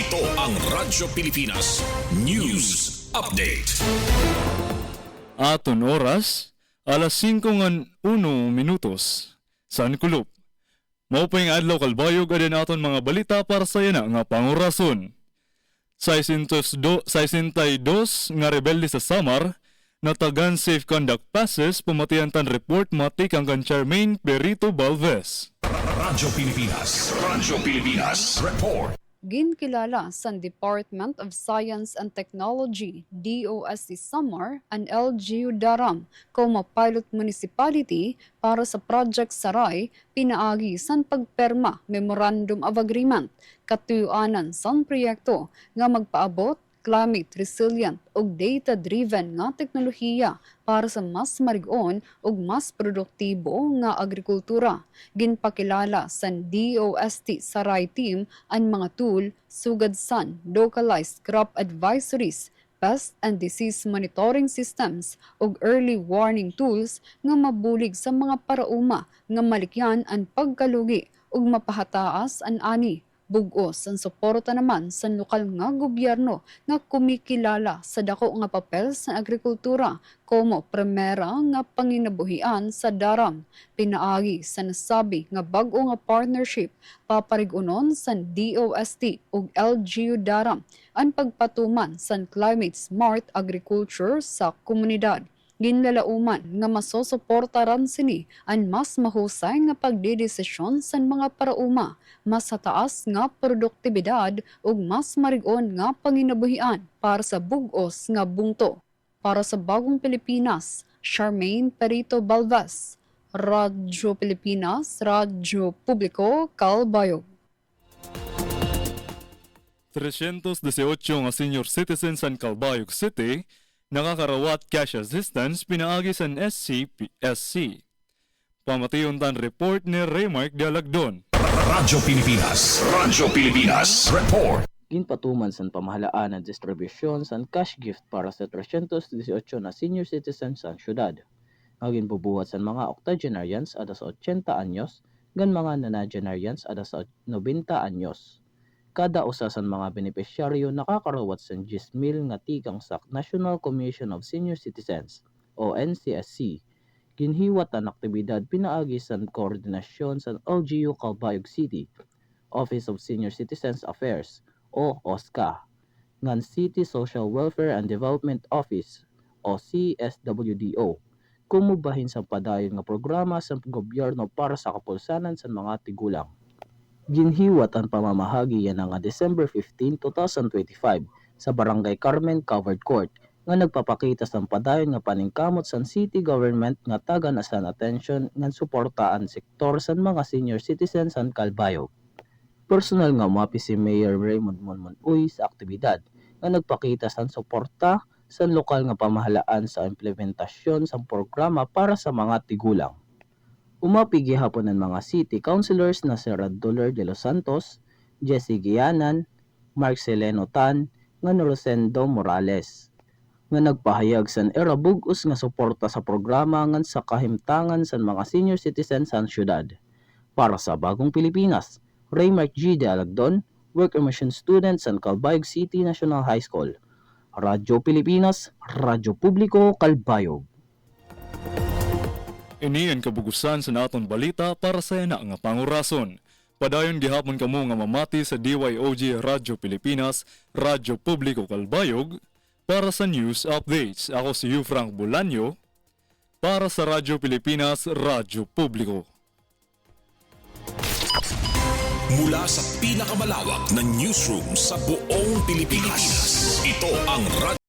Ito ang Radyo Pilipinas News Update. Aton oras, alas 5:01 San Kulup. Maupay nga adlaw kalbayog adin aton mga balita para sa yana nga pangurason. 662 nga rebelde sa Samar natagan safe conduct passes pamatiantan report matik ang kan Charmaine Perito Balvez. Radyo Pilipinas Report. Ginkilala sa Department of Science and Technology, DOST Samar, and LGU Daram, como pilot municipality para sa Project Saray, pinaagi san pagperma Memorandum of Agreement, katuyuanan san proyekto nga magpaabot climate resilient ug data-driven nga teknolohiya para sa mas marig-on ug mas produktibo nga agrikultura. Ginpakilala sa DOST Saray team ang mga tool sugad san localized crop advisories, pest and disease monitoring systems ug early warning tools nga mabulig sa mga parauma nga malikyan ang pagkalugi ug mapahataas an ani. Bugos ang suporta naman sa lokal nga gobyerno nga kumikilala sa dako nga papel sa agrikultura como primera nga panginabuhian sa Daram. Pinaagi sa nasabi nga bag-o nga partnership paparigunon sa DOST ug LGU Daram ang pagpatuman sa climate smart agriculture sa komunidad. Ginlalauman nga masosuportaran sini ang mas mahusay nga pagdedesisyon sa mga parauma, mas taas nga produktibidad ug mas marig-on nga panginabuhian para sa bugos nga bungto. Para sa Bagong Pilipinas, Charmaine Perito Balvez, Radyo Pilipinas, Radyo Publiko, Calbayog. 318 nga senior citizens sa Calbayog City nakakarawat cash assistance pinaagi sa SCPSC. Pamatiyon tan report ni Raymark Dialagdon. Radyo Pilipinas Report. Ginpatuman sa pamahalaan ng distribusyon sa cash gift para sa 318 na senior citizens sa syudad. Ngagin bubuhat sa mga octogenarians ada sa 80 anyos, gan mga nonagenarians ada sa 90 anyos. Kada usa sa mga benepisyaryo nakakarawat sa 10,000 nga tikang sa National Commission of Senior Citizens o NCSC. Ginhiwat ang aktibidad pinaagi sa koordinasyon sa LGU Calbayog City, Office of Senior Citizens Affairs o OSCA, ngan City Social Welfare and Development Office o CSWDO, kumubahin sa padayon nga programa sa gobyerno para sa kapulsanan sa mga tigulang. Ginhiwat ang pamamahagi yan nga December 15, 2025 sa Barangay Carmen Covered Court nga nagpapakita sa padayon nga paningkamot sa city government nga tagan asan atensyon nga suportaan sektor sa mga senior citizens sa Calbayog. Personal nga mapi si Mayor Raymond Monmonuy sa aktibidad nga nagpakita sa suporta sa lokal nga pamahalaan sa implementasyon sa programa para sa mga tigulang. Umapigi hapon ng mga city councilors na si Raduler de los Santos, Jesse Gianan, Mark Seleno Tan, nga Rosendo Morales, nga nagpahayag sa erabugos nga suporta sa programa nga sa kahimtangan sa mga senior citizens sa syudad. Para sa Bagong Pilipinas, Raymark G. de Alagdon, Work Immersion Student sa Calbayog City National High School. Radyo Pilipinas, Radyo Publiko, Calbayog. Ini ang kabugusan sa naton balita para sa yana nga pangurason. Padayon gihapon kamo nga mamati sa DYOG Radyo Pilipinas, Radyo Publiko Calbayog para sa news updates. Ako si Hugh Frank Bulanyo para sa Radyo Pilipinas, Radyo Publiko. Mula sa pinakamalawak na newsroom sa buong Pilipinas, ito ang Radyo